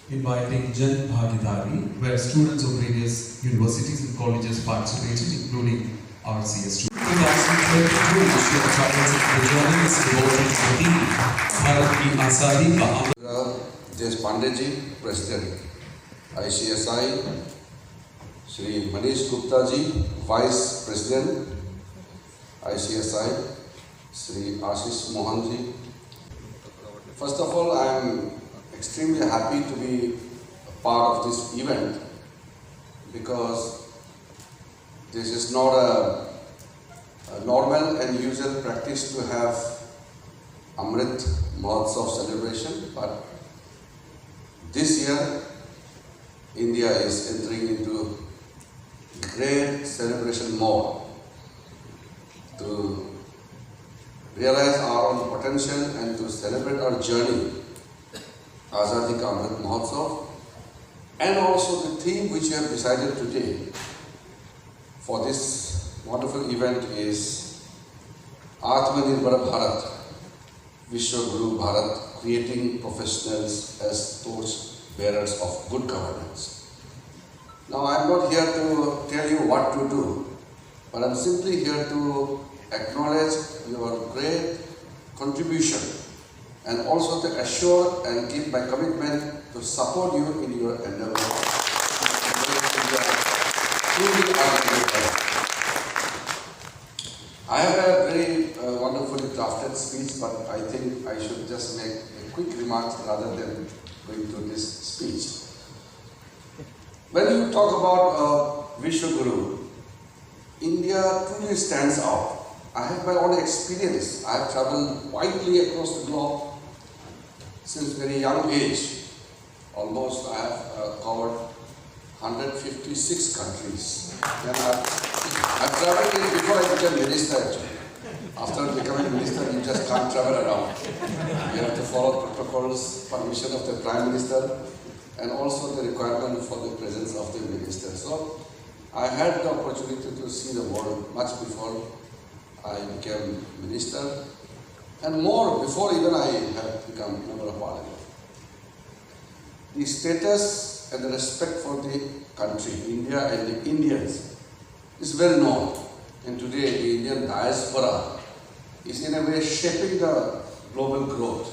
inviting Jan Bhagidari, where students of various universities and colleges participated, including RCS. 2022 Shri the journey is devoted to the theme Bharat Ki Azadi Ka Amrit. J. Pandeyji, President, ICSI, Shri Manish Gupta ji, Vice President, ICSI, Shri Ashish Mohan ji. First of all, I am extremely happy to be a part of this event because this is not a normal and usual practice to have Amrit Mahotsav celebration, but this year India is entering into great celebration mode to realize our own potential and to celebrate our journey, Azadi Ka Amrit Mahotsav, and also the theme which we have decided today for this wonderful event is Atmanirbhar Bharat, Vishwa Guru Bharat, creating professionals as torch bearers of good governance. Now I am not here to tell you what to do, but I am simply here to acknowledge your great contribution and also to assure and keep my commitment to support you in your endeavor. I have a very wonderfully drafted speech, but I think I should just make a quick remarks rather than going through this speech. When you talk about Vishwa Guru, India truly stands out. I have my own experience. I have traveled widely across the globe since very young age. Almost I have covered 156 countries. Then I've traveled before I became minister actually. After becoming minister, you just can't travel around. You have to follow protocols, permission of the Prime Minister, and also the requirement for the presence of the minister. So I had the opportunity to see the world much before I became minister, and more before even I have become member of parliament. The status and the respect for the country, India and the Indians, is well known. And today the Indian diaspora is in a way shaping the global growth.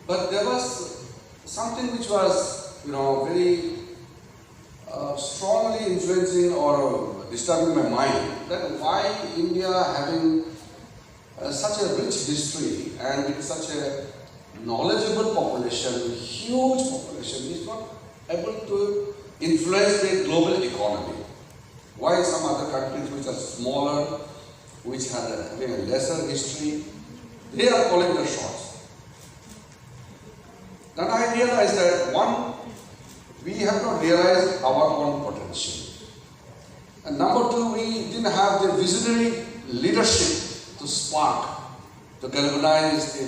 But there was something which was, very strongly influencing or disturbing my mind, that why India, having such a rich history and with such a knowledgeable population, huge population, is not able to influence the global economy. Why some other countries which are smaller, which have a lesser history, they are calling the shots. Then I realized that one, we have not realized our own potential. And number two, we didn't have the visionary leadership to spark, to galvanize the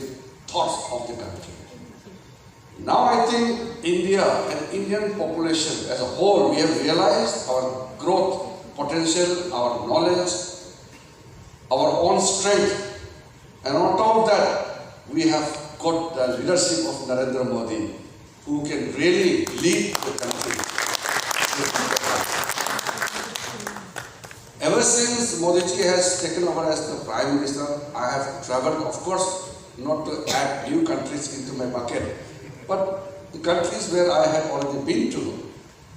thoughts of the country. Now I think India and Indian population as a whole, we have realized our growth potential, our knowledge, our own strength, and on top of that, we have got the leadership of Narendra Modi, who can really lead the country. Ever since Modi ji has taken over as the Prime Minister, I have travelled, of course, not to add new countries into my bucket, but the countries where I have already been to.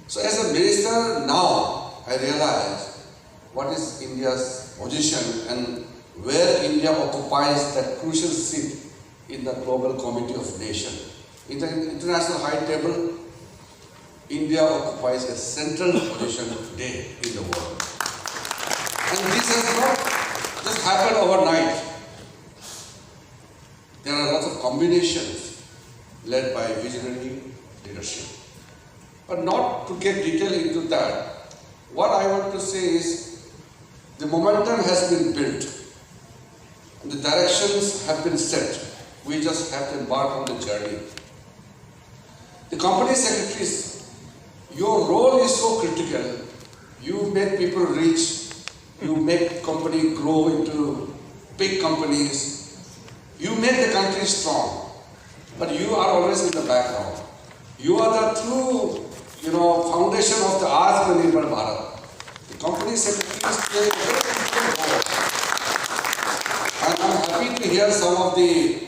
So as a minister now, I realize what is India's position and where India occupies that crucial seat in the global community of nations. In the international high table, India occupies a central position today in the world. And this has not just happened overnight. There are lots of combinations led by visionary leadership. But not to get detail into that, what I want to say is the momentum has been built. The directions have been set. We just have to embark on the journey. The company secretaries, your role is so critical. You make people rich. You make company grow into big companies. You make the country strong. But you are always in the background. You are the true, foundation of the Atmanirbhar Bharat. The company secretaries play a very important role. And I'm happy to hear some of the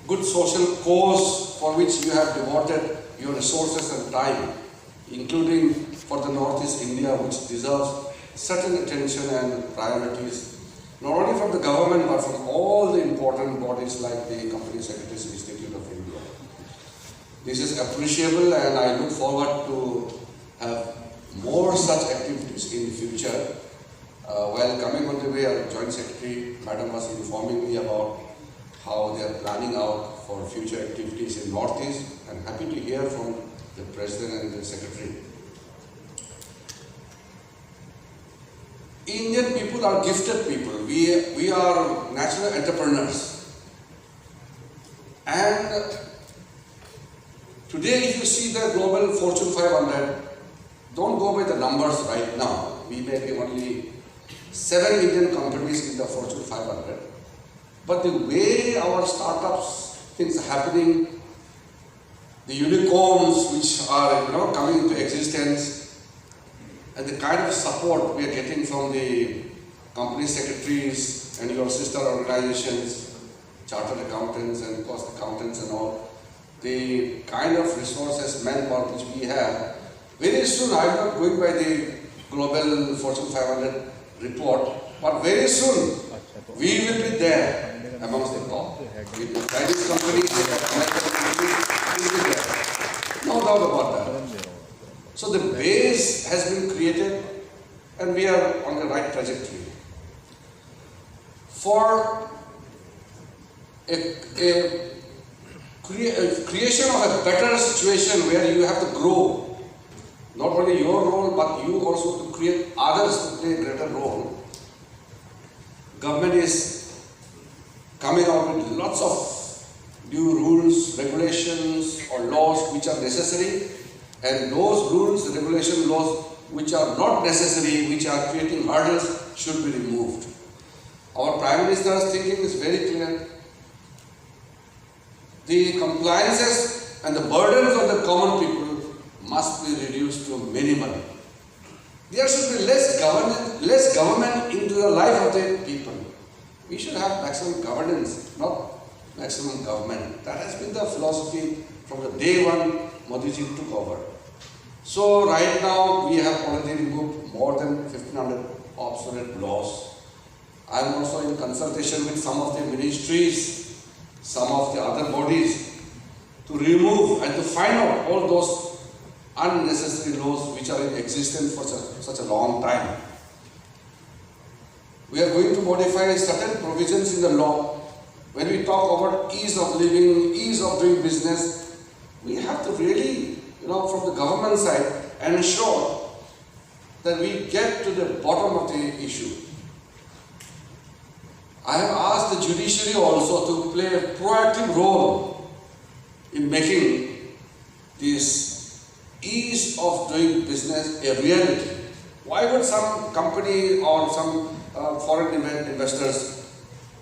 good social cause for which you have devoted your resources and time, including for the Northeast India, which deserves certain attention and priorities, not only from the government but from all the important bodies like the Company Secretaries Institute of India. This is appreciable, and I look forward to have more such activities in the future. While coming on the way, our Joint Secretary, Madam, was informing me about how they are planning out for future activities in Northeast. I'm happy to hear from the President and the Secretary. Indian people are gifted people. We are natural entrepreneurs. And today, if you see the global Fortune 500, don't go by the numbers right now. We may be only 7 Indian companies in the Fortune 500. But the way our startups, things are happening, the unicorns which are coming into existence, and the kind of support we are getting from the company secretaries and your sister organizations, chartered accountants and cost accountants and all, the kind of resources, manpower which we have, very soon, I'm not going by the global Fortune 500 report, but very soon we will be there amongst the top. With the Chinese companies, American companies, we will be there. No doubt about that. So the base has been created and we are on the right trajectory. For a creation of a better situation where you have to grow, not only your role but you also to create others to play a greater role. Government is coming out with lots of new rules, regulations or laws which are necessary, and those rules, regulation laws which are not necessary, which are creating hurdles, should be removed. Our Prime Minister's thinking is very clear. The compliances and the burdens on the common people must be reduced to minimal. There should be less government into the life of the people. We should have maximum governance, not maximum government. That has been the philosophy from the day one Modi ji took over. So right now we have already removed more than 1500 obsolete laws. I am also in consultation with some of the ministries, some of the other bodies, to remove and to find out all those unnecessary laws which are in existence for such a long time. We are going to modify certain provisions in the law. When we talk about ease of living, ease of doing business, we have to really, from the government side, ensure that we get to the bottom of the issue. I have asked the judiciary also to play a proactive role in making this ease of doing business a reality. Why would some company or some foreign investors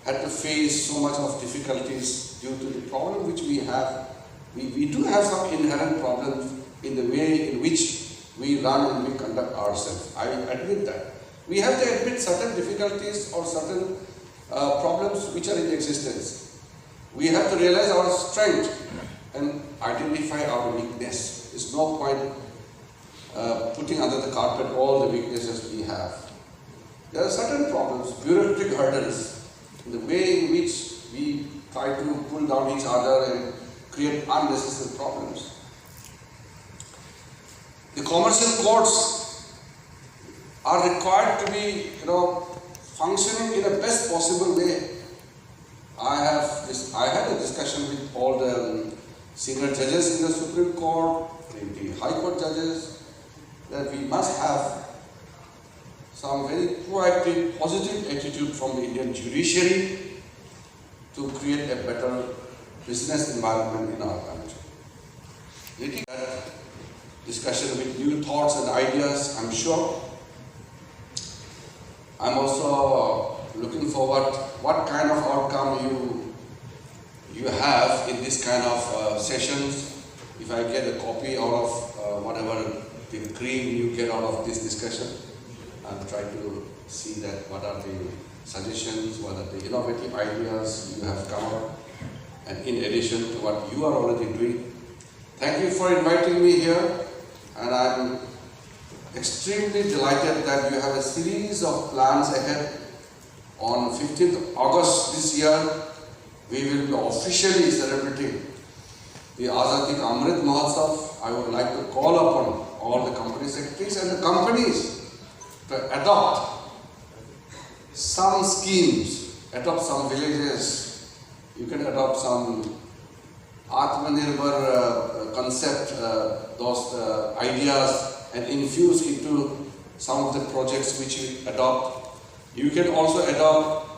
had to face so much of difficulties due to the problem which we have? We do have some inherent problems in the way in which we run and we conduct ourselves. I admit that. We have to admit certain difficulties or certain problems which are in existence. We have to realize our strength and identify our weakness. There's no point putting under the carpet all the weaknesses we have. There are certain problems, bureaucratic hurdles, in the way in which we try to pull down each other and create unnecessary problems. The commercial courts are required to be, functioning in the best possible way. I had a discussion with all the senior judges in the Supreme Court, the High Court judges, that we must have some very proactive, positive attitude from the Indian judiciary to create a better business environment in our country. Leading that discussion with new thoughts and ideas, I'm sure. I'm also looking forward what kind of outcome you have in this kind of sessions. if I get a copy out of whatever the cream you get out of this discussion, I'll try to see that what are the suggestions, what are the innovative ideas you have come up, and in addition to what you are already doing. Thank you for inviting me here, and I'm extremely delighted that you have a series of plans ahead. On 15th August this year, we will be officially celebrating the Azadi Ka Amrit Mahotsav. I would like to call upon all the company secretaries and the companies to adopt some schemes, adopt some villages. You can adopt some Atmanirbhar concept, those ideas, and infuse into some of the projects which you adopt. You can also adopt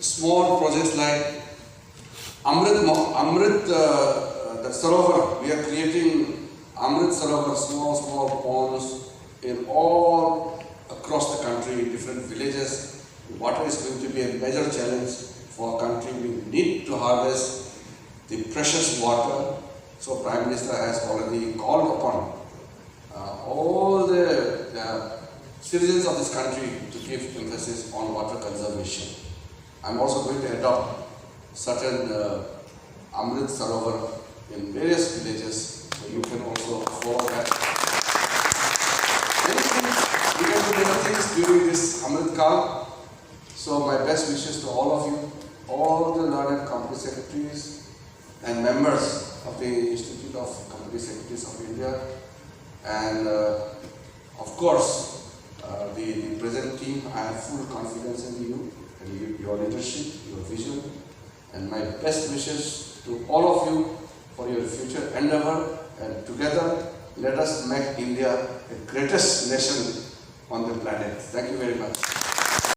small projects like Amrit the Sarovar. We are creating Amrit Sarovar, small ponds in all across the country, different villages. Water is going to be a major challenge for our country. We need to harvest the precious water. So Prime Minister has already called upon all the citizens of this country to give emphasis on water conservation. I'm also going to adopt certain Amrit Sarovar in various villages, so you can also follow that. We can do many things during this Amrit Kal. So my best wishes to all of you, all the learned company secretaries and members of the Institute of Company Secretaries of India, and of course the present team. I have full confidence in you and your leadership, your vision, and my best wishes to all of you for your future endeavor, and together let us make India the greatest nation on the planet. Thank you very much.